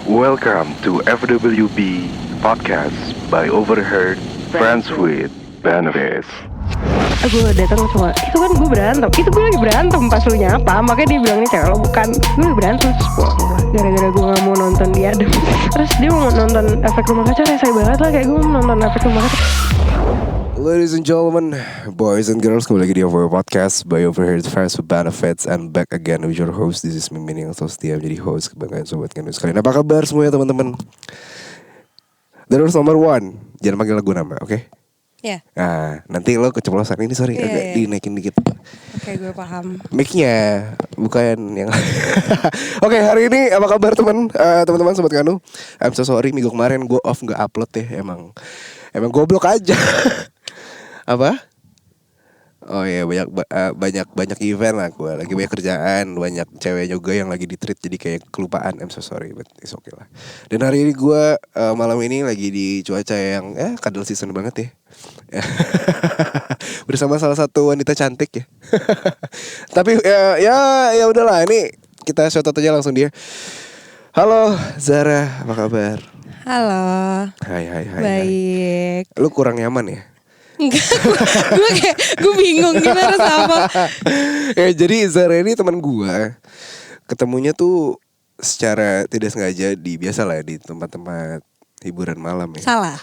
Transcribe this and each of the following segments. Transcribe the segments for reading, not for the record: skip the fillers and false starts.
Welcome to FWB Podcast by Overheard Friends with Benefits. Gue datang cuma itu kan gue berantem, itu gue lagi berantem pas lu nyapa, makanya dia bilang nih cewek lo bukan, gue lagi berantem terus pulang gue gara-gara gue nggak mau nonton dia Adam. Terus dia mau nonton Efek Rumah Kaca, rese banget lah kayak gue mau nonton Efek Rumah Kaca. Ladies and gentlemen, boys and girls, kembali lagi di Overheard Podcast by Overheard Friends with Benefits, and back again with your host. This is Mimin yang selalu setia menjadi host kebanggaan sobat kalian sekalian. Apa kabar semuanya teman-teman? Terus nomor 1, jangan panggil lagu nama, oke? Ya. Nah, nanti lo keceplosan ini, sorry, agak dinaikin dikit. Oke, gue paham. Mic-nya bukan yang Oke, hari ini apa kabar teman-teman sobat Kanu? I'm so sorry, minggu kemarin gue off nggak upload ya, emang goblok aja. Apa? Oh iya, banyak event lah gue, lagi banyak kerjaan, banyak cewek juga yang lagi di-treat jadi kayak kelupaan. I'm so sorry, but it's okay lah. Dan hari ini gue malam ini lagi di cuaca yang kadal season banget ya. Bersama salah satu wanita cantik ya. Tapi ya udahlah, ini kita shout out aja langsung dia. Halo Zara, apa kabar? Halo. Hai. Baik. Lu kurang nyaman ya? Enggak, gue bingung kita harus apa. Jadi Zara ini teman gue, ketemunya tuh secara tidak sengaja biasa lah di tempat-tempat hiburan malam ya. Salah.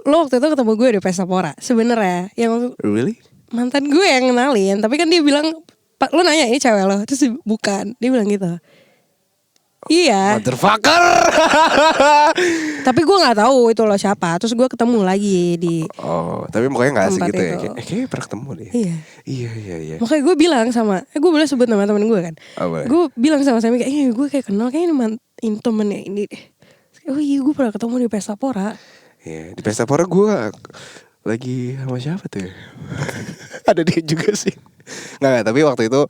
Lo waktu itu ketemu gue di Pesta Pora sebenarnya, yang Really? mantan gue yang kenalin, tapi kan dia bilang, "Pak, lo nanya ini cewek lo?" Terus bukan, dia bilang gitu. Iya. Motherfucker. Tapi gue nggak tahu itu lo siapa. Terus gue ketemu lagi di. Oh, tapi mukanya nggak asik tempat gitu ya. itu. Kayaknya pernah ketemu deh. Iya. Makanya gue bilang sama, gue boleh sebut nama temen gue kan. Boleh. Gue bilang sama Sami kayak, gue kayak kenal kayaknya ini temennya ini deh. Oh iya, gue pernah ketemu di Pesta Pora. Iya, di Pesta Pora gue lagi sama siapa tuh? Ada dia juga sih. Nggak, tapi waktu itu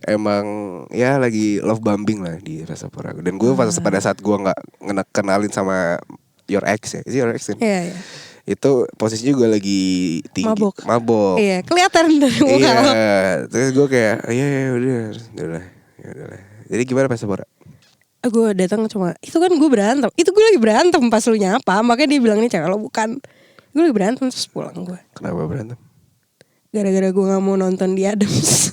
emang ya lagi love bombing lah di Pesta Pora. Dan gue pada saat gue nggak kenalin sama your ex ya, is your ex kan? Iya. Itu posisinya gue lagi tinggi, mabok. Iya, kelihatan dari muka lo. Iya, terus gue kayak, udah. Jadi gimana Pesta Pora? Gue datang cuma itu kan gue berantem, itu gue lagi berantem pas lu nyapa, makanya dia bilang nih cewek lo bukan. Gue lagi berantem terus pulang gue. Kenapa berantem? Gara-gara gue nggak mau nonton di Adams.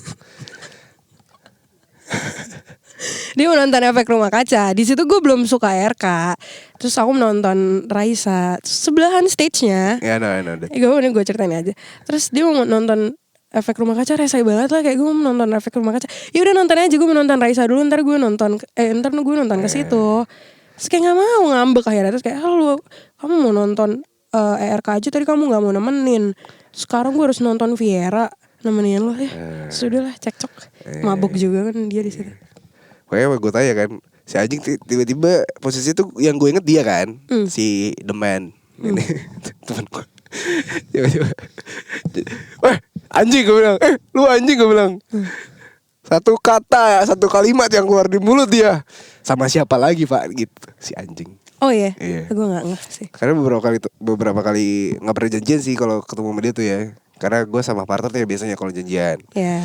Dia mau nonton Efek Rumah Kaca. Di situ gue belum suka RK. Terus aku nonton Raisa. Terus sebelahan stage-nya. Ya, no. Gue ceritain aja. Terus dia mau nonton Efek Rumah Kaca, rese banget lah kayak gue mau nonton Efek Rumah Kaca. Ya udah nonton aja, gue mau nonton Raisa dulu, ntar gue nonton ke situ. Terus kayak nggak mau ngambek akhirnya. Terus kayak, halo, kamu mau nonton ERK aja tadi kamu nggak mau nemenin. Sekarang gue harus nonton Viera nemenin lo ya. Sudahlah cekcok. Mabok juga kan dia di situ. Pokoknya gue tanya kan, si anjing tiba-tiba posisi itu yang gue inget dia kan, si The Man. Ini teman gue. Tiba-tiba, weh anjing gue bilang, lu anjing gue bilang. Satu kata, satu kalimat yang keluar di mulut dia. Sama siapa lagi pak gitu, si anjing. Oh iya. Gue gak ngeh sih. Karena beberapa kali gak pernah janjian sih kalau ketemu sama dia tuh ya. Karena gue sama partnernya biasanya kalau janjian. Iya.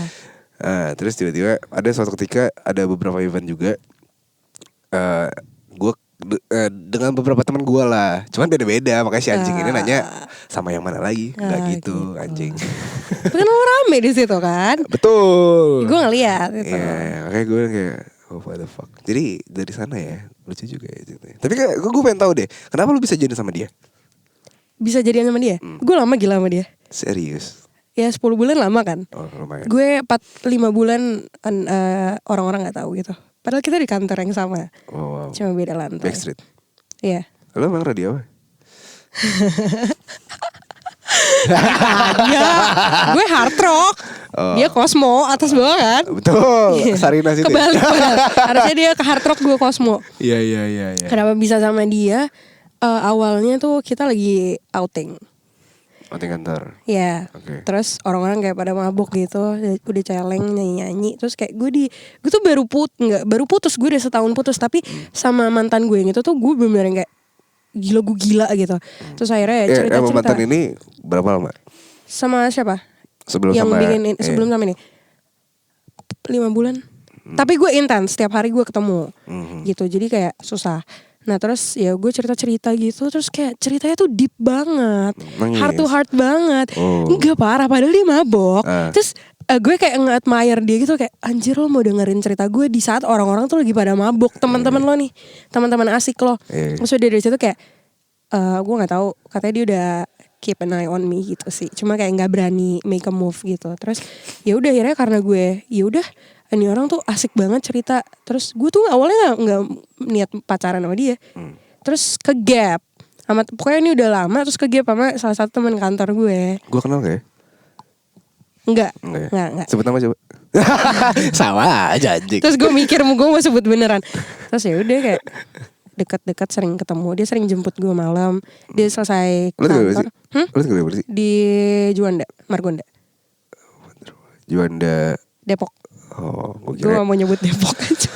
Nah, terus tiba-tiba ada suatu ketika ada beberapa event juga. Gue dengan beberapa teman gue lah. Cuman beda-beda, makanya si anjing ini nanya sama yang mana lagi. Gak gitu anjing. Tapi kan lo rame di situ kan. Betul. Gue ngeliat itu. Iya, makanya gue kayak what the fuck. Jadi dari sana ya lucu juga ya. Tapi gue pengen tahu deh, kenapa lu bisa jadi sama dia? Bisa jadian sama dia? Gue lama gila sama dia. Serius? Ya 10 bulan lama kan. Oh lumayan. Gue 4-5 bulan orang-orang gak tahu gitu. Padahal kita di kantor yang sama. Oh, wow. Cuma beda lantai. Backstreet. Iya. Lo emang radio apa? Ya, gue hard rock. Dia Cosmo atas bawah kan. Betul. Sarina situ. Kebalik. Harusnya dia ke hard rock, gue Cosmo. Iya. Kenapa bisa sama dia? Awalnya tuh kita lagi outing. Outing kantor. Iya. Okay. Terus orang-orang kayak pada mabuk gitu, udah celeng nyanyi-nyanyi. Terus kayak gue tuh baru putus, gue udah setahun putus. Tapi sama mantan gue yang itu tuh gue bener-bener kayak gila gitu. Terus akhirnya cerita-cerita. Sama mantan ini berapa lama? Sama siapa? Sebelum yang sama bikin sebelum sama ini 5 bulan. Tapi gue intens, setiap hari gue ketemu gitu. Jadi kayak susah. Nah terus ya gue cerita-cerita gitu. Terus kayak ceritanya tuh deep banget, Nangis. heart to heart banget. Oh. Enggak parah, padahal dia mabok. Terus gue kayak nge-admire dia gitu. Kayak anjir, lo mau dengerin cerita gue di saat orang-orang tuh lagi pada mabok. Teman-teman lo nih, teman-teman asik lo. Terus udah dari situ kayak gue nggak tahu, katanya dia udah keep an eye on me gitu sih. Cuma kayak nggak berani make a move gitu. Terus ya udah akhirnya karena gue ya udah, ini orang tuh asik banget cerita. Terus gue tuh awalnya nggak niat pacaran sama dia. Terus ke gap sama, pokoknya ini udah lama. Terus ke gap sama salah satu teman kantor gue. Gue kenal gak ya? Enggak. Enggak. Sebut nama coba. Sama aja anjing. Terus gue mikir gue mau sebut beneran. Terus ya udah kayak dekat-dekat sering ketemu. Dia sering jemput gue malam. Dia selesai kantor. Lu tinggal di mana sih? Di Juanda, Margonda. Juanda. Depok. Oh, gue Gue kira. gak mau nyebut Depok aja.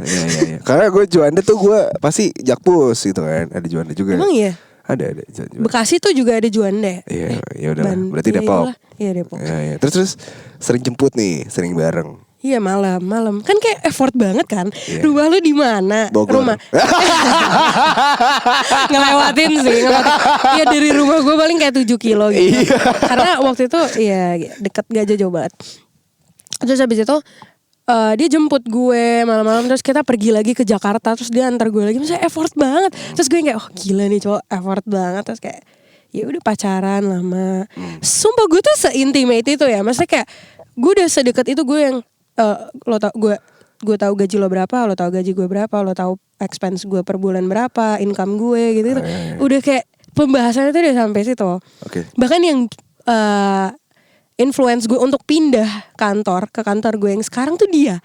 Iya. Karena gue Juanda tuh gue pasti Jakpus gitu kan. Ada Juanda juga. Emang iya? Ada. Bekasi tuh juga ada Juanda. Iya, ya udah. Berarti iya, Depok. Iya Depok. Iya. Terus sering jemput nih, sering bareng. Iya malam. Kan kayak effort banget kan. Iya. Rumah lu di mana? Bogor. Rumah. Ngelewatin. Iya dari rumah gue paling kayak 7 kilo gitu. Iya. Karena waktu itu ya deket gak jauh banget. Terus habis itu dia jemput gue malam-malam. Terus kita pergi lagi ke Jakarta. Terus dia antar gue lagi. Maksudnya effort banget. Terus gue kayak gila nih cowok, effort banget. Terus kayak ya udah pacaran lama. Sumpah gue tuh se-intimate itu ya. Maksudnya kayak gue udah sedekat itu. Gue yang lo tau gue tahu gaji lo berapa, lo tahu gaji gue berapa, lo tahu expense gue per bulan berapa, income gue gitu. Udah kayak pembahasannya tuh udah sampai situ. Oke. Bahkan yang influence gue untuk pindah ke kantor gue yang sekarang tuh dia.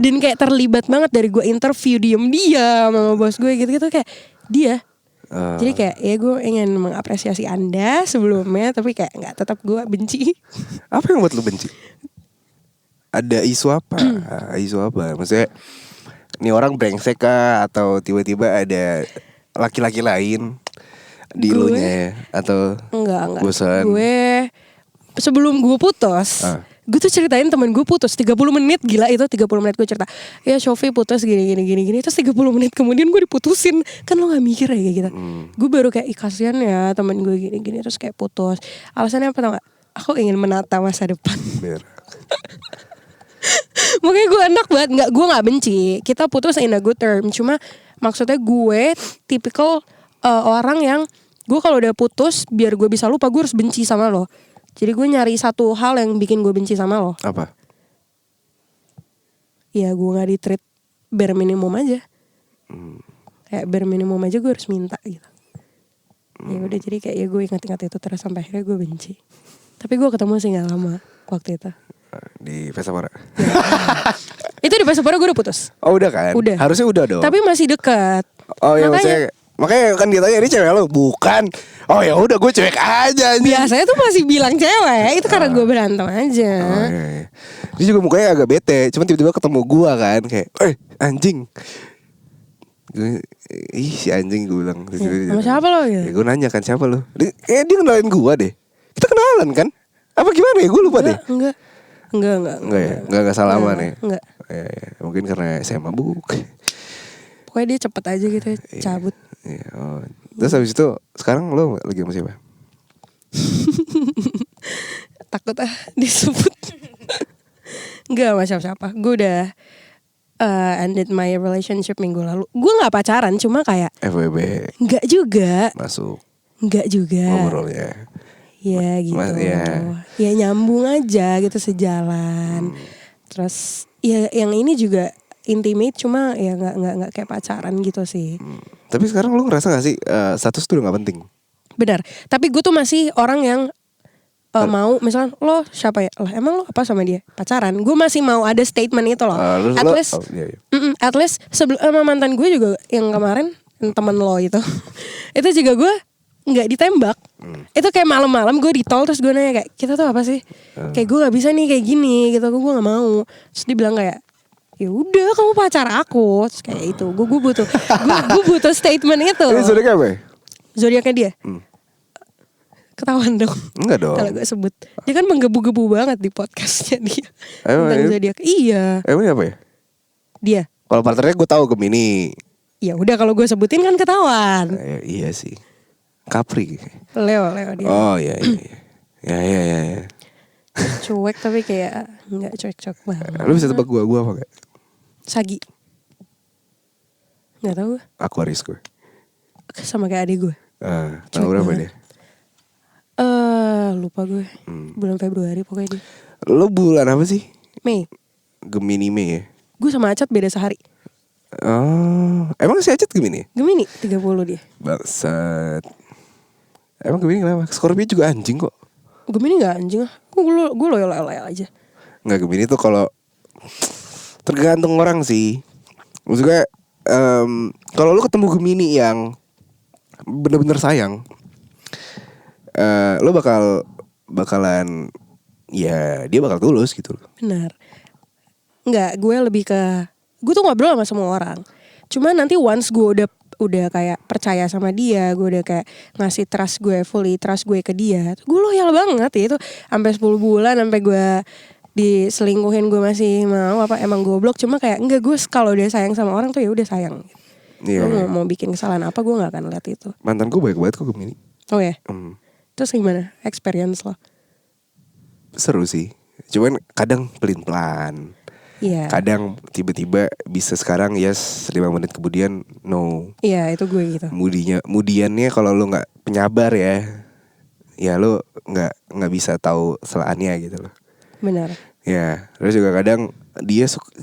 Dan kayak terlibat banget dari gue interview diem dia sama bos gue gitu kayak dia. Jadi kayak ya gue ingin mengapresiasi Anda sebelumnya, tapi kayak nggak, tetap gue benci. Apa yang buat lu benci? Ada isu apa? Maksudnya ini orang brengsek kah? Atau tiba-tiba ada laki-laki lain di elunya? Atau Enggak. bosan? Gue sebelum gue putus, gue tuh ceritain temen gue putus 30 menit, gila itu 30 menit gue cerita. Ya Shofi putus gini. Terus 30 menit kemudian gue diputusin. Kan lo gak mikir ya kayak gitu. Gue baru kayak kasihan ya temen gue gini. Terus kayak putus. Alasannya apa tau gak? Aku ingin menata masa depan. Makanya gue enak banget. Gue gak benci. Kita putus in a good term. Cuma maksudnya gue tipikal orang yang gue kalau udah putus, biar gue bisa lupa, gue harus benci sama lo. Jadi gue nyari satu hal yang bikin gue benci sama lo. Apa? Ya gue gak di-treat bare minimum aja. Kayak bare minimum aja gue harus minta gitu. Ya udah, jadi kayak ya gue ingat-ingat itu terus sampai akhirnya gue benci. Tapi gue ketemu sih gak lama waktu itu. Di Vesapora. Itu di Vesapora gue udah putus. Oh udah kan? Udah. Harusnya udah dong. Tapi masih dekat. Oh iya, makanya kan dia tanya ini cewek lo, bukan? Oh ya udah, gue cewek aja nih. Biasanya tuh masih bilang cewek. Itu karena gue berantem aja. Oh, iya. Dia juga mukanya agak bete. Cuman tiba-tiba ketemu gue kan, kayak anjing. Ih si anjing, gue bilang. Sama siapa lo gitu? Ya, gue nanya kan siapa lo. Dia kenalin gue deh. Kita kenalan kan? Apa gimana ya, gue lupa deh. Enggak salaman ya. Enggak. Ya, mungkin karena saya mabuk. Pokoknya dia cepet aja gitu cabut. Iya. Oh. Terus habis itu sekarang lo lagi sama siapa? Takut disebut. Enggak sama siapa-siapa. Gue udah ended my relationship minggu lalu. Gue gak pacaran, cuma kayak FWB. Enggak juga. Masuk. Enggak juga. Ngobrolnya. Ya gitu. Ya nyambung aja gitu sejalan. Terus ya yang ini juga intimate, cuma ya nggak kayak pacaran gitu sih. Tapi sekarang lu ngerasa gak sih status tuh udah gak penting? Benar. Tapi gue tuh masih orang yang mau misalnya lo siapa ya? Lah emang lo apa sama dia? Pacaran. Gue masih mau ada statement itu loh. At least at least sebelum mantan gue juga yang kemarin temen lo itu. Itu juga gue nggak ditembak. Itu kayak malam-malam gue di tol, terus gue nanya kayak kita tuh apa sih? Kayak gue nggak bisa nih kayak gini gitu. Gue nggak mau. Terus dia bilang kayak ya udah kamu pacar aku. Terus kayak itu gue butuh statement itu. Ini zodiaknya apa ya? Zodiaknya dia ketahuan dong. Enggak dong. Kalau gue sebut dia kan menggebu-gebu banget di podcastnya dia emang tentang zodiak. Iya. Emang apa ya? Dia. Kalau partnernya gue tahu Gemini. Ya udah kalau gue sebutin kan ketahuan. Iya sih. Capri. Leo dia. Oh iya. Ya. Cuek tapi kayak nggak cuek-cuek banget. Lu bisa tebak gue apa gak? Sagi. Nggak tahu gue. Aquarius gue. Sama kayak adik gue. Tanggal berapa dia? Lupa gue. Bulan Februari pokoknya dia. Lu bulan apa sih? Mei. Gemini Mei ya? Gue sama Acat beda sehari. Oh, emang si Acet Gemini? Gemini 30 dia. Bangsat. Emang Gemini kenapa? Scorpio juga anjing kok. Gemini gak anjing ah. Gue loyal aja. Nggak, Gemini tuh kalau tergantung orang sih. Maksudnya kalau lu ketemu Gemini yang bener-bener sayang, lu bakalan ya dia bakal tulus gitu loh. Benar. Enggak, gue lebih ke gue tuh ngobrol sama semua orang. Cuma nanti once gue udah kayak percaya sama dia, gue udah kayak ngasih fully trust gue ke dia, gue loyal banget ya itu sampai 10 bulan sampai gue diselingkuhin gue masih mau apa emang goblok. Cuma kayak enggak, gue kalau udah sayang sama orang tuh ya udah sayang. Iya. Gue mau bikin kesalahan apa gue nggak akan lihat itu. Mantan gue baik banget kok Gemini. Oh ya. Terus gimana experience lo? Seru sih. Cuman kadang pelin-pelan. Iya. Kadang tiba-tiba bisa sekarang yes 5 menit kemudian no. Iya itu gue gitu. Kemudiannya kalau lu nggak penyabar ya lu nggak bisa tahu selaannya gitu loh. Benar. Ya terus juga kadang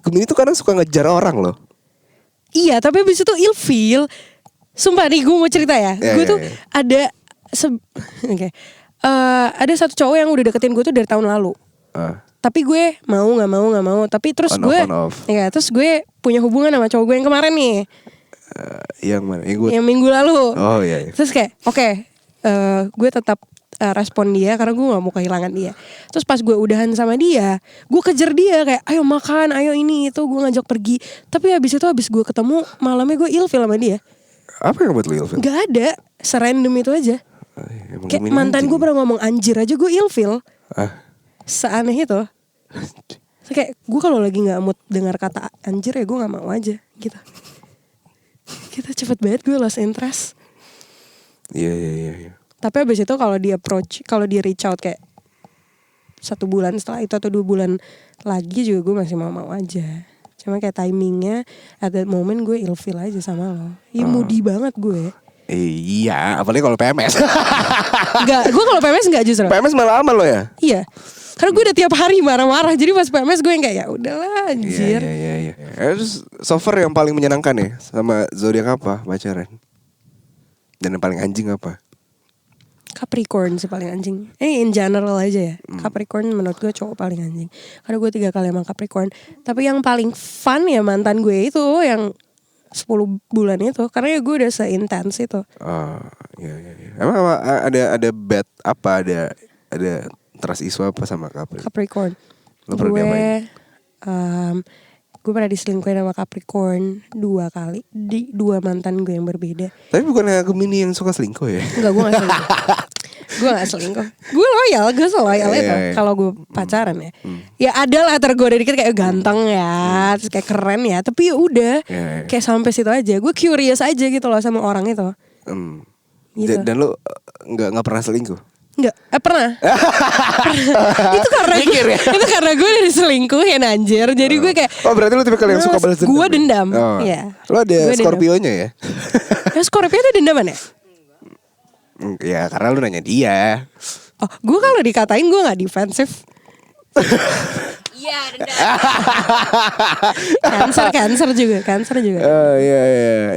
Gemini tuh kadang suka ngejar orang loh. Iya tapi abis itu ilfeel. Sumpah nih gue mau cerita ya. Gue tuh ada ada satu cowok yang udah deketin gue tuh dari tahun lalu. Tapi gue nggak mau. Tapi terus terus gue punya hubungan sama cowok gue yang kemarin nih. Yang mana? Yang minggu lalu. Oh iya. Terus kayak gue tetap respon dia karena gue nggak mau kehilangan dia. Terus pas gue udahan sama dia, gue kejar dia kayak ayo makan, ayo ini itu, gue ngajak pergi. Tapi habis gue ketemu malamnya gue ilfeel sama dia. Apa yang buat lu ilfeel? Gak ada, serandom itu aja. Kayak mantan gue pernah ngomong anjir aja gue ilfeel. Seaneh itu. Kayak gue kalau lagi nggak mood dengar kata anjir ya gue nggak mau aja gitu. Kita cepet banget gue lost interest. Iya. Tapi abis itu kalau dia reach out kayak 1 bulan setelah itu atau 2 bulan lagi juga gue masih mau aja. Cuma kayak timingnya at that moment gue ilfeel aja sama lo. Ya moody banget gue. Iya, apalagi kalau PMS. Enggak, gue kalau PMS enggak justru. PMS malah aman lo ya? Iya. Karena gue udah tiap hari marah-marah. Jadi pas PMS gue yang kayak ya udahlah anjir. Iya. Terus so far yang paling menyenangkan ya sama zodiak apa pacaran? Dan yang paling anjing apa? Capricorn sih paling anjing. In general aja ya. Capricorn menurut gue cowok paling anjing. Karena gue 3 kali emang Capricorn. Tapi yang paling fun ya mantan gue itu yang 10 bulan itu. Karena ya gue udah se-intense itu. Iya. Emang ada bad apa? Ada trust issue apa sama Capricorn? Lo pernah diapain? Gue pernah diselingkuhin sama Capricorn 2 kali. Di 2 mantan gue yang berbeda. Tapi bukannya Gemini yang suka selingkuh ya? Enggak, gue gak selingkuh. Gue gak selingkuh. Gue loyal itu. Kalau gue pacaran ya. Ya ada lah tergoda dikit kayak ganteng ya. Terus kayak keren ya. Tapi ya udah. Kayak sampai situ aja. Gue curious aja gitu loh sama orang itu. Gitu. Dan lu gak pernah selingkuh? Enggak, pernah. Itu karena gue udah diselingkuhin anjir. Jadi gue kayak berarti lu tipikal yang suka balas dendam. Gue dendam. Iya. Lu ada Scorpio-nya ya? Scorpio itu dendaman ya? Ya karena lu nanya dia. Oh, gue kalau dikatain gue gak defensif. Iya, Cancer juga. Iya.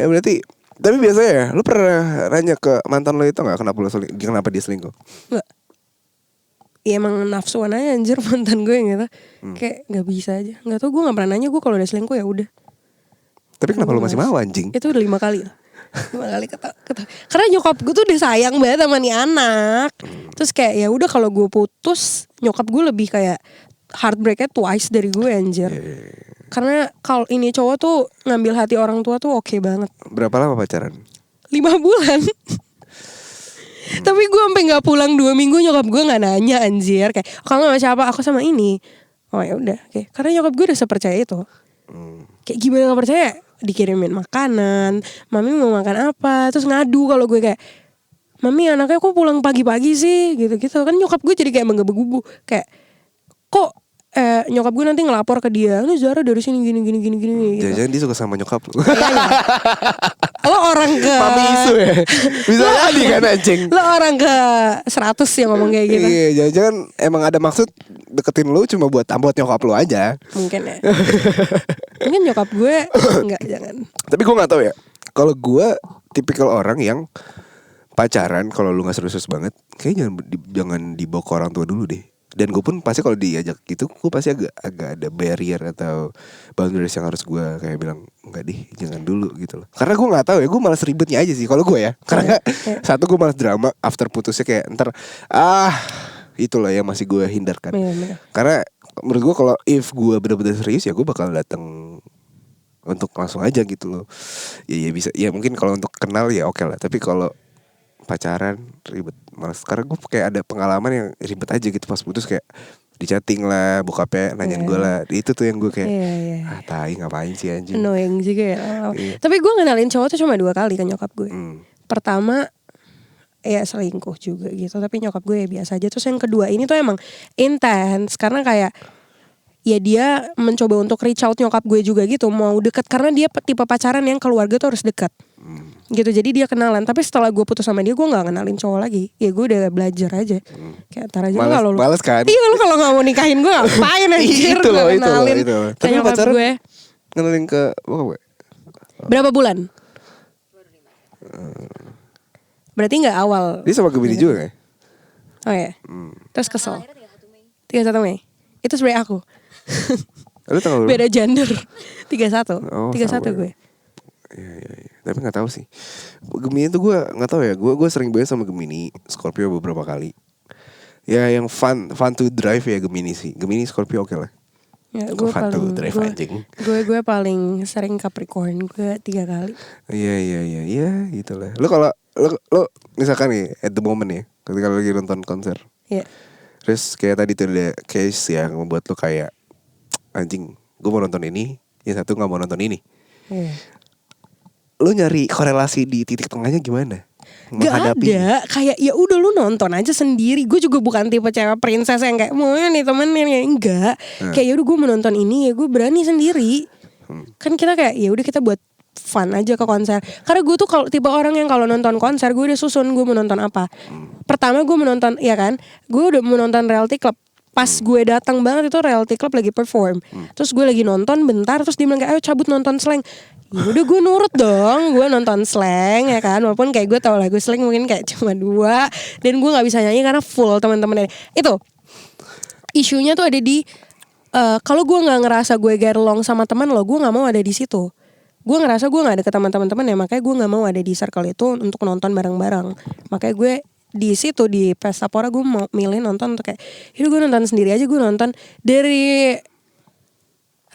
Ya berarti. Tapi biasanya ya, lu pernah nanya ke mantan lo itu gak kenapa dia selingkuh? Enggak. Ya emang nafsuan aja anjir mantan gue gitu. Kayak gak bisa aja. Gak tau, gue gak pernah nanya. Gue kalau udah selingkuh ya udah. Tapi kenapa lu masih mau anjing? Itu udah 5 kali lah. 5 kali kata. Karena nyokap gue tuh udah sayang banget sama nih anak. Terus kayak ya udah kalau gue putus, nyokap gue lebih kayak heartbreaknya twice dari gue anjir. Karena kalau ini cowok tuh ngambil hati orang tua tuh oke banget. Berapa lama pacaran? 5 bulan. Tapi gue sampai nggak pulang 2 minggu nyokap gue nggak nanya anjir kayak kamu sama siapa? Aku sama ini. Oh ya udah, oke. Karena nyokap gue udah sepercaya itu. Kayak gimana gak percaya, dikirimin makanan, mami mau makan apa, terus ngadu kalau gue kayak, mami anaknya kok pulang pagi-pagi sih, gitu-gitu. Kan nyokap gue jadi kayak menggebu-gebu, kayak kok nyokap gue nanti ngelapor ke dia, ini Zara dari sini gini gitu. Jangan-jangan dia suka sama nyokap lu. Kayaknya. Lo orang ke Mami isu ya. Bisa jadi kan anjing. Lo orang ke 100 yang ngomong kayak gitu. Iya, jangan-jangan emang ada maksud deketin lu cuma buat nyokap lu aja. Mungkin ya. Mungkin nyokap gue enggak, jangan. Tapi gue gak tahu ya. Kalau gue tipikal orang yang pacaran kalau lu gak serius banget, kayaknya jangan dibawa ke orang tua dulu deh. Dan gue pun pasti kalau diajak gitu, gue pasti agak ada barrier atau boundaries yang harus gue kayak bilang enggak deh, jangan dulu gitu loh. Karena gue nggak tahu ya, gue malas ribetnya aja sih kalau gue ya. Karena satu gue malas drama after putusnya kayak ntar itulah yang masih gue hindarkan. Karena menurut gue kalau if gue benar-benar serius ya gue bakal datang untuk langsung aja gitu loh. Ya bisa, ya mungkin kalau untuk kenal ya oke lah. Tapi kalau pacaran ribet malas, karena gue kayak ada pengalaman yang ribet aja gitu pas putus, kayak di-chatting lah, bokapnya nanyain gue lah, itu tuh yang gue kayak tai ngapain sih anjing, annoying juga ya. Tapi gue ngenalin cowok tuh cuma 2 kali ke nyokap gue. Pertama ya selingkuh juga gitu, tapi nyokap gue ya biasa aja. Terus yang kedua ini tuh emang intens, karena kayak ya dia mencoba untuk reach out nyokap gue juga gitu, mau deket, karena dia tipe pacaran yang keluarga tuh harus dekat. Gitu, jadi dia kenalan. Tapi setelah gue putus sama dia, gue gak kenalin cowok lagi. Ya gue udah belajar aja. Kayak ntar aja kalau lu males kan? Iya, lu kalau gak mau nikahin gue ngapain anjir. Itu loh. Tapi pacaran gue kenalin ke bokap gue berapa bulan? Berarti gak awal. dia sama Gemini juga kan? Oh ya. Terus kesel 31 Mei. Itu sebenernya aku. Lu tanggal berapa? Beda gender. 31 Oh, 31 sama. gue. Iya. Tapi nggak tahu sih. Gemini tuh gue nggak tahu ya. Gue sering banget sama Gemini, Scorpio beberapa kali. Ya yang fun to drive ya Gemini sih. Gemini Scorpio oke lah. Ya, gue fun to paling drive anjing. Gue paling sering Capricorn, gue 3 kali. Iya gitu lah. Lo misalkan nih at the moment ya, ketika lo lagi nonton konser. Iya. Terus kayak tadi tuh ada case yang membuat lo kayak anjing, gue mau nonton ini, yang satu nggak mau nonton ini. Iya. Lo nyari korelasi di titik tengahnya gimana? Gak ada, kayak ya udah lu nonton aja sendiri. Gue juga bukan tipe cewek princess yang kayak mau nih temenin ya, enggak. Kayak ya udah gue menonton ini ya gue berani sendiri. Kan kita kayak ya udah kita buat fun aja ke konser. Karena gue tuh kalau tipe orang yang kalau nonton konser gue udah susun gue mau nonton apa. Pertama gue menonton, ya kan, gue udah menonton Reality Club. Pas gue datang banget itu Reality Club lagi perform. Terus gue lagi nonton bentar, terus dia bilang kayak ayo cabut nonton Slang. Ya udah gue nurut dong, gue nonton Slang ya kan. Walaupun kayak gue tahu lagu Slang mungkin kayak cuma 2 dan gue nggak bisa nyanyi karena full teman-teman. Itu isunya tuh ada di kalau gue nggak ngerasa gue get along sama teman lo, gue nggak mau ada di situ. Gue ngerasa gue nggak ada ke teman-teman ya, makanya gue nggak mau ada di circle itu untuk nonton bareng-bareng. Makanya gue di situ di Pesta Pora gue mau milih nonton untuk kayak yaudah gue nonton sendiri aja. Gue nonton dari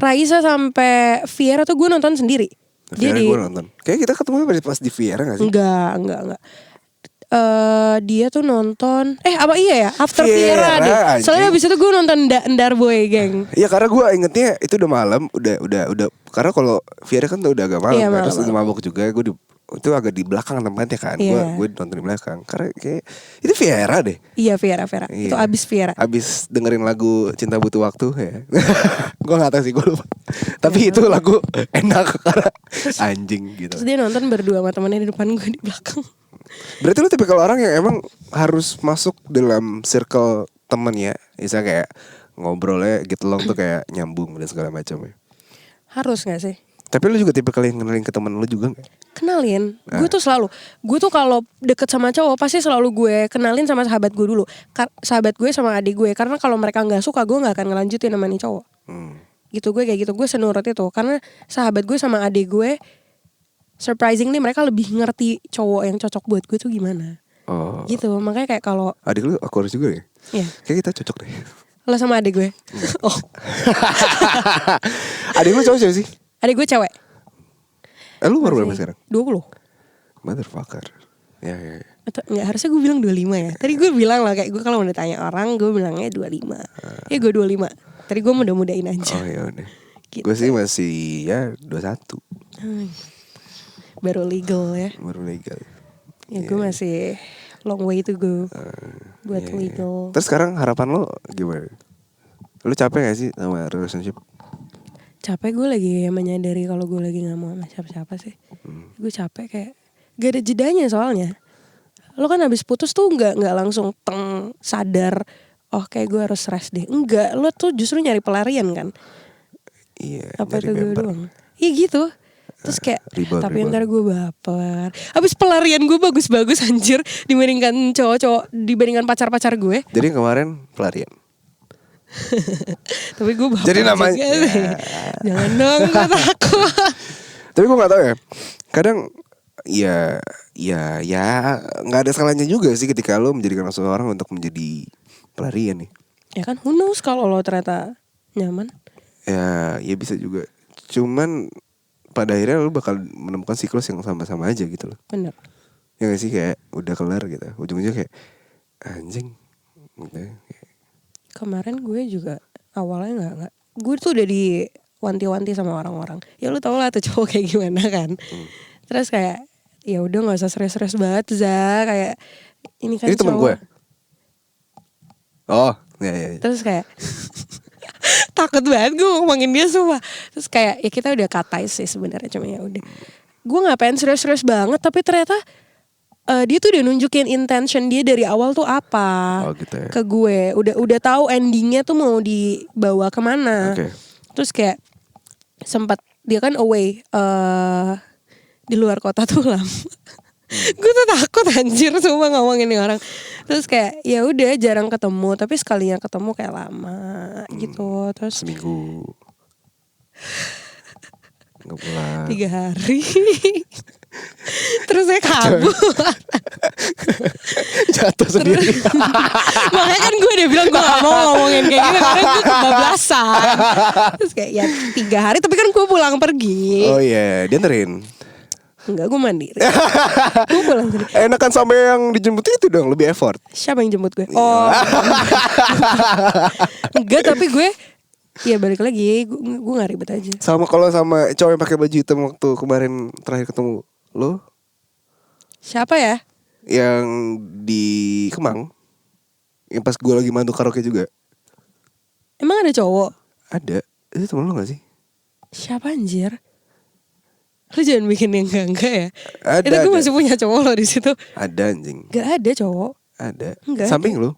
Raisa sampai Viera tuh gue nonton sendiri. Viera gue nonton. Kayak kita ketemu pas di Viera gak sih? Enggak. Dia tuh nonton apa iya ya After Viera deh. Anjing. Soalnya abis itu gue nonton Ndar Boy Gang. Iya karena gue ingetnya itu udah malam, udah karena kalau Viera kan udah agak malam, iya, kan? Terus udah mabuk juga, gue itu agak di belakang tempatnya kan. Gue nonton di belakang karena kayak itu Viera deh. Iya Viera. Iya. Itu abis Viera. Abis dengerin lagu Cinta Butuh Waktu ya. Gue nggak tahu sih, gue lupa. Tapi itu lagu enak karena anjing gitu. Terus dia nonton berdua sama temennya di depan gue di belakang. Berarti lu tipikal orang yang emang harus masuk dalam circle temen ya, misalnya kayak ngobrolnya gitu long tuh kayak nyambung dan segala macam ya. Harus nggak sih? Tapi lu juga tipikal yang kenalin ke temen lu juga gak? Kenalin. Gue tuh kalau deket sama cowok pasti selalu gue kenalin sama sahabat gue dulu. Sahabat gue sama adik gue. Karena kalau mereka gak suka gue gak akan ngelanjutin sama nih cowok. Gitu gue kayak gitu. Gue senurut itu. Karena sahabat gue sama adik gue surprisingly mereka lebih ngerti cowok yang cocok buat gue tuh gimana. Oh. Gitu. Makanya kayak kalau adik lu Aquarius juga ya? Iya. Kayak kita cocok deh. Lo sama adik gue? Oh. Adik lu cowok siapa sih? Adik gue cewek. Lu baru berapa sekarang? 20. Motherfucker. Ya. Atau enggak, harusnya gue bilang 25 ya. Tadi gue bilang lah kayak gue kalau mau ditanya orang gue bilangnya 25. Ya gue 25. Tadi gue muda-mudain aja. Oh ya udah. Gitu. Gue sih masih ya 21. Baru legal ya. Baru legal. Ya gue masih long way to go buat Iya. legal. Terus sekarang harapan lo gimana? Lo capek gak sih sama relationship? Capek, gue lagi menyadari kalau gue lagi gak mau sama siapa-siapa sih. Gue capek kayak gak ada jedanya soalnya. Lo kan habis putus tuh gak langsung sadar, oh kayak gue harus rest deh. Enggak, lo tuh justru nyari pelarian kan. Iya. Apa dari itu gue member. doang? Iya gitu. Terus kayak Rebound. ntar gue baper. Habis pelarian gue bagus-bagus anjir dibandingkan cowok-cowok, dibandingkan pacar-pacar gue. Jadi kemarin pelarian. Tapi gue baper Jadi namanya- juga sih. Jangan dong, gue takut. Tapi gue gak tahu ya. Kadang ya nggak ada salahnya juga sih ketika lo menjadikan seseorang untuk menjadi pelarian nih. Ya kan, who knows kalau lo ternyata nyaman. Ya bisa juga. Cuman pada akhirnya lo bakal menemukan siklus yang sama-sama aja gitu loh. Bener. Ya gak sih, kayak udah kelar gitu. Ujung-ujungnya kayak anjing gitu. Kemarin gue juga awalnya nggak. Gue tuh udah diwanti-wanti sama orang-orang. Ya lu tau lah tuh cowok kayak gimana kan. Terus kayak ya udah nggak usah serius-serius banget Za. Kayak ini kan Ini teman gue. Oh, ya. Terus kayak takut banget gue ngomongin dia semua. Terus kayak ya kita udah katai sih sebenarnya, cuma ya udah. Gue nggak pengen serius-serius banget, tapi ternyata dia tuh udah nunjukin intention dia dari awal tuh apa Oh, gitu ya. ke gue. Udah tahu endingnya tuh mau dibawa kemana. Oke. Terus kayak sempat dia kan away di luar kota tuh lama. Gue tuh takut anjir semua ngomongin nih orang. Terus kayak ya udah jarang ketemu, tapi sekalinya ketemu kayak lama gitu. Terus Seminggu. Nggak pulang. 3 hari. Terus saya kabur. Jatuh sendiri. Makanya kan gue udah bilang gue gak mau ngomongin kayak gitu karena gue kebablasan. Terus kayak ya 3 hari, tapi kan gue pulang pergi. Oh iya, dia nterin. Enggak, gue mandiri. Gue pulang sendiri. Enakan sampai yang dijemput itu dong, lebih effort. Siapa yang jemput gue? Oh. Enggak, tapi gue ya balik lagi, gue gak ribet aja. Sama kalau sama cowok yang pakai baju hitam waktu kemarin terakhir ketemu lo, Siapa ya? yang di Kemang, yang pas gue lagi mandu karaoke juga. Emang ada cowok? Ada. Itu temen lo gak sih? Siapa anjir? Lu jangan bikin yang enggak ya. Ada, Itu gue ada. masih punya cowok lo di situ. Ada anjing. Gak ada cowok. Ada. Enggak Samping lo.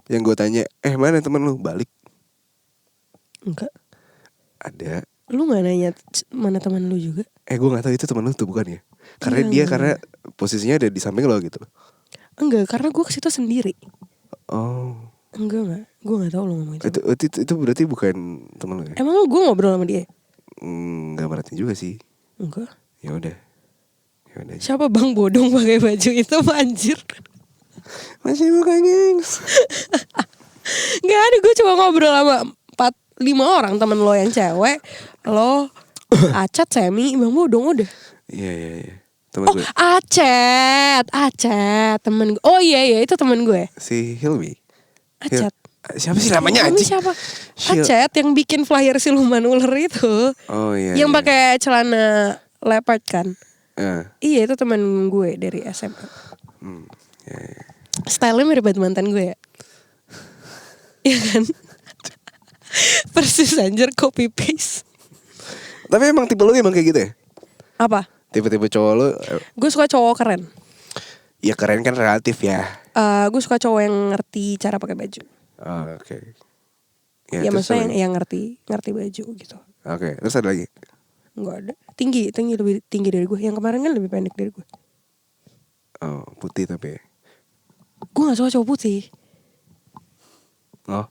Yang gue tanya, mana temen lo? Balik. Enggak. Ada. Lu gak nanya mana teman lu juga? Gue gak tahu itu temen lo tuh bukan ya. Karena Enggak. karena posisinya ada di samping lo gitu. Enggak, karena gue ke situ sendiri. Oh. Enggak. Gue gak tahu lu ngomong itu. Itu berarti bukan temen lo ya? Emang gue ngobrol sama dia? Gak berarti juga sih. Enggak. Ya udah. Siapa bang bodong pakai baju itu anjir? Masih buka gengs. Gak ada, gue cuma ngobrol sama 4-5 orang temen lo yang cewek. Lo, Acat, Semi, Bang Bodong udah. Iya. Temen Oh, gue. Acet, temen gue. Oh iya, itu temen gue. Si Hilmi. Acet. Siapa sih namanya Hilmi anjing? siapa? Shil- Acet yang bikin flyer siluman ular itu. Oh iya. Yang iya. pakai celana leopard kan. Eh, Iya, itu temen gue dari SMA. iya. Style-nya mirip banget mantan gue ya. Iya kan? Persis anjir, copy paste. Tapi emang tipe lu emang kayak gitu ya? Apa? Tipe-tipe cowok lu Gue suka cowok keren. ya keren kan relatif ya. Gue suka cowok yang ngerti cara pakai baju. Oh, oke. Ya, terus maksudnya apa lagi? yang ngerti baju gitu. Oke, terus ada lagi. Enggak ada. Tinggi lebih tinggi dari gue. Yang kemarin kan lebih pendek dari gue. Oh, putih tapi. Gue gak suka cowok putih. Oh.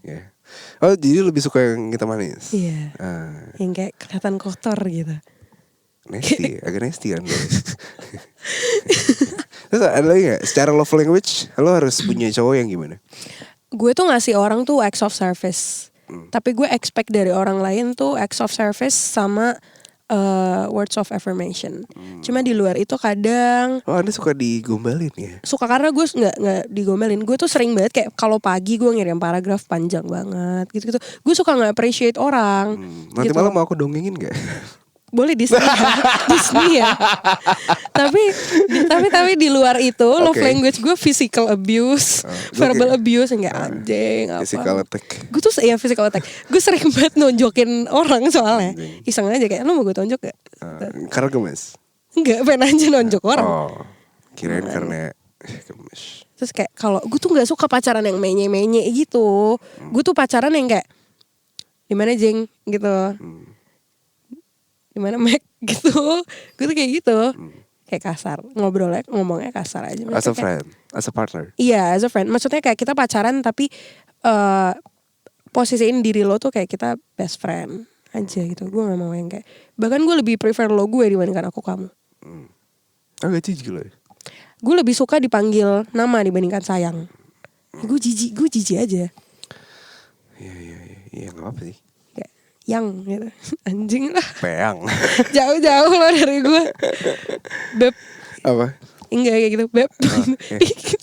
Ya. Oh, jadi lebih suka yang hitam manis. Iya. Yang kayak kelihatan kotor gitu. Nasty, agak nasty kan. Terus ada lagi gak? Secara love language, lo harus punya cowok yang gimana? Gue tuh ngasih orang tuh acts of service. Tapi gue expect dari orang lain tuh acts of service sama words of affirmation. Cuma di luar itu kadang Oh, Anda suka digombalin ya? suka, karena gue nggak digomelin. Gue tuh sering banget kayak kalau pagi gue ngirim paragraf panjang banget gitu. Gue suka nggak appreciate orang. Nanti gitu. malam mau aku dongengin gak? Boleh Disney ya. Disney ya. tapi di luar itu love Oke. language gue physical abuse, verbal abuse, enggak anjing apa. Physical attack. Gue tuh ya physical attack. Gue sering banget nonjokin orang soalnya. Iseng aja kayak, lu mau gue tonjok gak? Karena gemes. Enggak, pengen aja nonjok orang. Oh, kirain karena gemes. Terus kayak kalau gue tuh nggak suka pacaran yang menye-menye gitu. Gue tuh pacaran yang kayak gimana Jeng gitu. Gimana Mac gitu. Gue tuh kayak gitu. Kayak kasar, ngomongnya kasar aja. As a Maksudnya kayak- friend, as a partner. Iya, as a friend. Maksudnya kayak kita pacaran tapi posisiin diri lo tuh kayak kita best friend aja gitu. Gue gak mau yang kayak, bahkan gue lebih prefer lo gue dibandingkan aku kamu. Agak jijik loh ya. Gue lebih suka dipanggil nama dibandingkan sayang. Gue jijik aja. Iya gak apa sih. Kayak yang gitu. Anjing lah. Peang. Jauh-jauh lo dari gue. Beb. Apa? Enggak kayak gitu. Beb.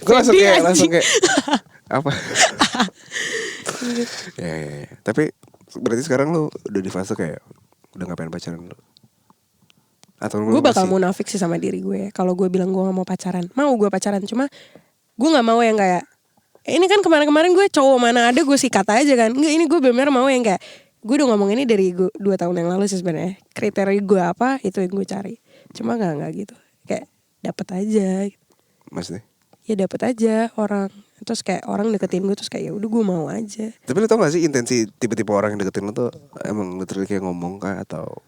Gue langsung Baby, kayak anjing. apa? Ya. Tapi berarti sekarang lu udah di fase kayak udah gak pengen pacaran lu? Atau lu Gue bakal masih- munafik sih sama diri gue. Kalau gue bilang gue gak mau pacaran. Mau gue pacaran. Cuma gue gak mau yang kayak, ini kan kemarin-kemarin gue cowok mana ada gue sikat aja kan. Enggak, ini gue bener-bener mau yang kayak, gue udah ngomong ini dari 2 tahun yang lalu sih sebenarnya. Kriteria gue apa, itu yang gue cari. Cuma gak gitu. Kayak dapet aja. Maksudnya? Ya dapet aja orang. Terus kayak orang deketin gue, terus kayak ya udah gue mau aja. Tapi lu tau gak sih intensi tipe-tipe orang yang deketin lu tuh emang literally kayak ngomong kah atau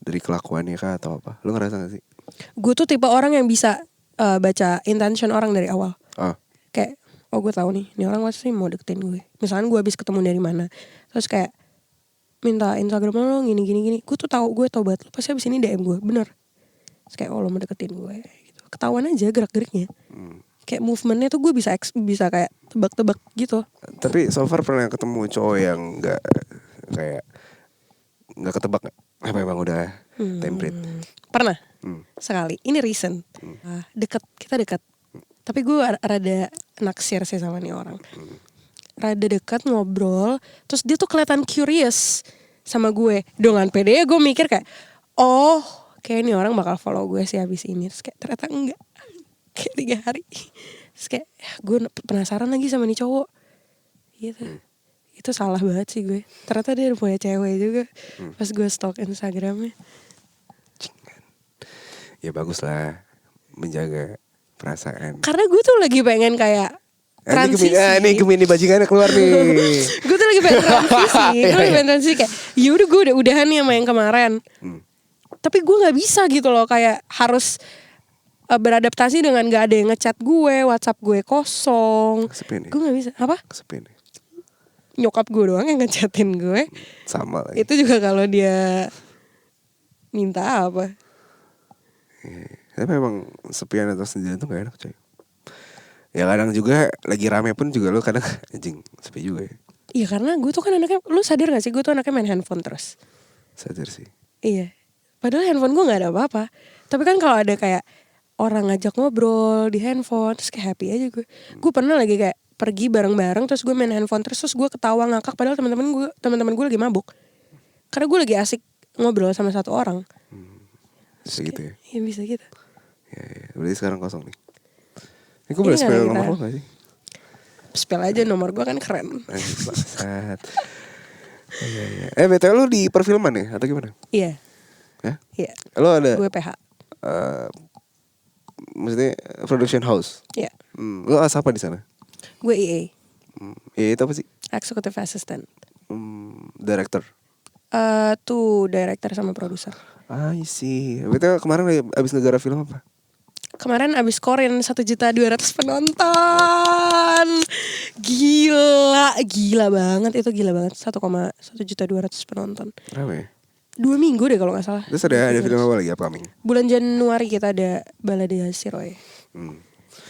dari kelakuannya kah atau apa? Lu ngerasa gak sih? Gue tuh tipe orang yang bisa baca intention orang dari awal. Oh, Kayak, oh gue tahu nih, ini orang pasti mau deketin gue. Misalkan gue habis ketemu dari mana, terus kayak minta Instagram lo gini. Gue tuh tahu banget lo pasti habis ini DM gue, bener. Terus kayak, oh lo mau deketin gue, gitu. Ketahuan aja gerak-geriknya. Kayak movementnya tuh gue bisa kayak tebak-tebak gitu. tapi so far pernah ketemu cowok yang gak kayak gak ketebak gak? Apa emang udah template? Pernah sekali. Ini recent. Kita deket. Tapi gue rada naksir sih sama nih orang. Rada dekat ngobrol, terus dia tuh kelihatan curious sama gue. Dengan pede gue mikir kayak, oh kayak nih orang bakal follow gue sih abis ini. Terus kayak ternyata enggak. Kayak 3 hari. Terus kayak gue penasaran lagi sama nih cowok. Gitu. Itu salah banget sih gue. Ternyata dia udah punya cewek juga. Pas gue stalk Instagramnya. Ya bagus lah menjaga perasaan. Karena gue tuh lagi pengen kayak transisi. Ini Gemini bajingannya keluar nih. Gue tuh lagi pengen transisi. Gue lagi pengen transisi kayak, yaudah gue udah udahan nih sama yang kemarin. Tapi gue gak bisa gitu loh. Kayak harus beradaptasi dengan gak ada yang ngechat gue. WhatsApp gue kosong. Kesepian ya? Gue gak bisa. Apa? Kesepian ya? Nyokap gue doang yang ngechatin gue. Sama lagi. Itu juga kalau dia minta apa. Tapi memang sepian atau sendirian tuh gak enak coy. Ya kadang juga lagi rame pun juga lu kadang anjing sepi juga ya. Iya karena gue tuh kan anaknya, lu sadar gak sih gue tuh anaknya main handphone terus. Sadar sih. Iya. Padahal handphone gue gak ada apa-apa. Tapi kan kalau ada kayak orang ngajak ngobrol di handphone, terus kayak happy aja gue. Gue pernah lagi kayak pergi bareng-bareng, terus gue main handphone terus gue ketawa ngakak. Padahal teman-teman gue lagi mabuk. Karena gue lagi asik ngobrol sama satu orang. Bisa gitu ya. Iya bisa gitu. Ya. Berarti sekarang kosong nih. Ini gue boleh Ini spell nggak nomor kita. lo gak sih? Spell aja nomor gue kan keren. Anjing bangsat. Iya. BTW lu di perfilman ya atau gimana? Iya. Hah? Iya. Lu ada Gue PH. maksudnya production house. Iya. Lu apa di sana? Gue EA. Ya itu apa sih? Executive Assistant. Director. Tuh director sama produser. I see. BTW kemarin abis negara film apa? Kemarin abis Korean 1.200.000 penonton. Gila banget. Itu gila banget. 1,1.200.000 penonton. Berapa ya? 2 minggu deh kalau gak salah. Terus ada film apa lagi upcoming? Bulan Januari kita ada Balade Siroy.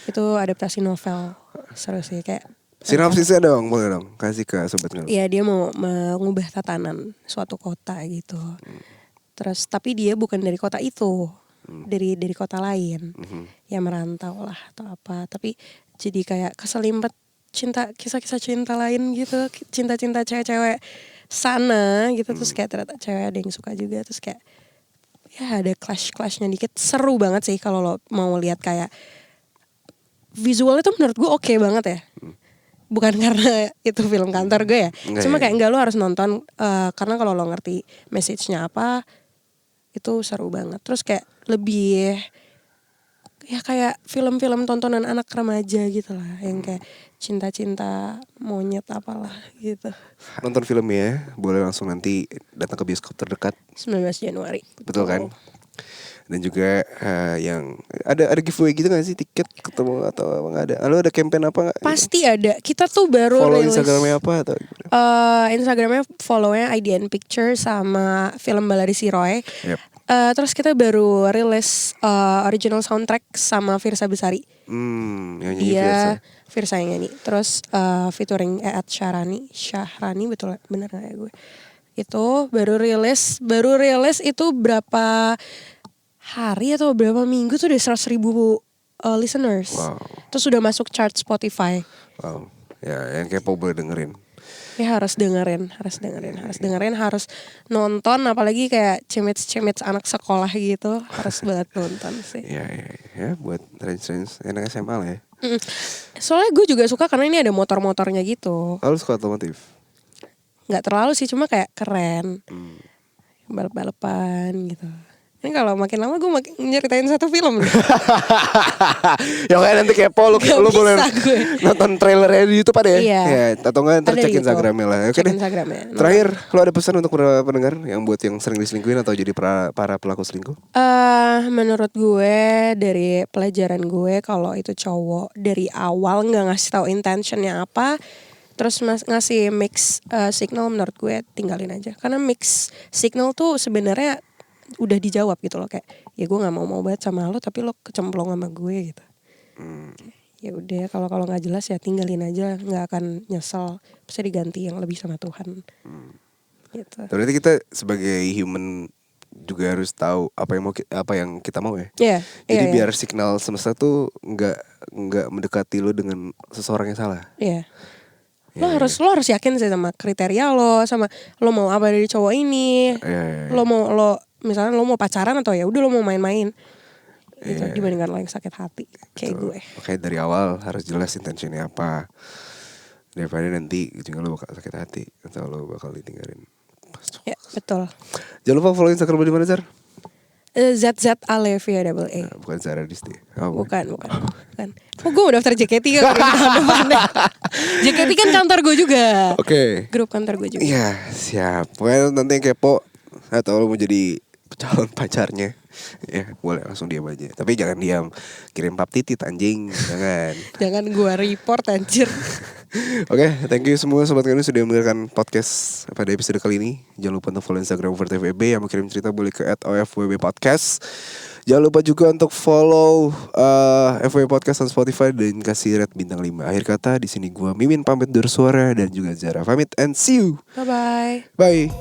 Itu adaptasi novel. Seru sih kayak. Sinopsisnya dong, boleh dong. Kasih ke sobat ngeluh. Iya dia mau mengubah tatanan suatu kota gitu. Terus tapi dia bukan dari kota itu, dari kota lain, ya merantau lah atau apa. Tapi jadi kayak keselimpet kisah-kisah cinta lain gitu, cinta-cinta cewek-cewek sana gitu. Terus kayak ternyata cewek ada yang suka juga, terus kayak ya ada clash-clashnya dikit. Seru banget sih kalau lo mau lihat kayak visualnya tuh menurut gue oke banget ya. Bukan karena itu film kantor gue ya. Cuma kayak enggak, lo harus nonton karena kalau lo ngerti message-nya apa itu seru banget. Terus kayak lebih ya kayak film-film tontonan anak remaja gitu lah, yang kayak cinta-cinta monyet apalah gitu. Nonton filmnya boleh langsung nanti datang ke bioskop terdekat 19 Januari. Betul kan? Dan juga yang ada giveaway gitu gak sih, tiket ketemu atau apa nggak ada? Lalu ada campaign apa nggak? Pasti ada. Kita tuh baru Follow rilis Instagramnya apa atau gimana? Instagramnya follownya IDN Picture sama film Baladi Si Roy. Yep. Terus kita baru rilis original soundtrack sama Firsa Besari. Yang nyanyi Firsa yang nyanyi. Terus featuring Ed Syahrani, bener gak ya gue? Itu baru rilis itu berapa hari atau berapa minggu tuh udah 100,000 listeners. Wow. Terus sudah masuk chart Spotify. Wow. Ya, yang kepo boleh dengerin. Ya harus dengerin, harus nonton, apalagi kayak cemets anak sekolah gitu, harus banget nonton sih. Ya, buat range anak SMA lah ya. Soalnya gue juga suka karena ini ada motor-motornya gitu. Lalu suka otomotif? Nggak terlalu sih, cuma kayak keren, balap-balapan gitu. Ini kalau makin lama gue nyeritain satu film nih. Ya kayak nanti kepo lu boleh nonton trailernya di YouTube ada ya? Iya. Ya, atau enggak ntar cek Instagramnya lah. Oke deh. Terakhir, lu ada pesan untuk para pendengar yang buat yang sering diselingkuhin atau jadi para pelaku selingkuh? Menurut gue dari pelajaran gue, kalau itu cowok dari awal nggak ngasih tahu intentionnya apa, terus ngasih mix signal, menurut gue tinggalin aja. Karena mix signal tuh sebenarnya udah dijawab gitu loh, kayak ya gue nggak mau banget sama lo tapi lo kecemplung sama gue gitu. Ya udah, kalau nggak jelas ya tinggalin aja, nggak akan nyesel, bisa diganti yang lebih sama Tuhan. Gitu. Berarti kita sebagai human juga harus tahu apa yang kita mau ya. Jadi biar signal semesta tuh nggak mendekati lo dengan seseorang yang salah. Iya. Lo harus yakin sih sama kriteria lo, sama lo mau apa dari cowok ini. Misalnya lo mau pacaran atau ya udah lo mau main-main. Gitu, dibandingkan lo yang sakit hati kayak gue. Oke, dari awal harus jelas intentionnya apa. Daripada nanti juga lo bakal sakit hati atau lo bakal ditinggalin. Ya, betul. Jangan lupa follow Instagram di mana, Zar? ZZ Alevia double A. Bukan Zara Disti. Bukan. Oh, gue mau daftar JKT kan tahun depan deh. JKT kan kantor gue juga. Oke. Grup kantor gue juga. Iya, siap. Pokoknya nanti yang kepo atau lo mau jadi calon pacarnya, ya boleh langsung diam aja. Tapi jangan diam, kirim pap titit anjing, jangan. Jangan gua report anjir. Oke, thank you semua sobat kami sudah mendengarkan podcast pada episode kali ini. Jangan lupa untuk follow Instagram @FWB, yang mau kirim cerita boleh ke @OFWB_podcast. Jangan lupa juga untuk follow FWB Podcast on Spotify dan kasih rate bintang 5. Akhir kata di sini gua Mimin pamit bersuara dan juga Zara pamit and see you. Bye. Bye.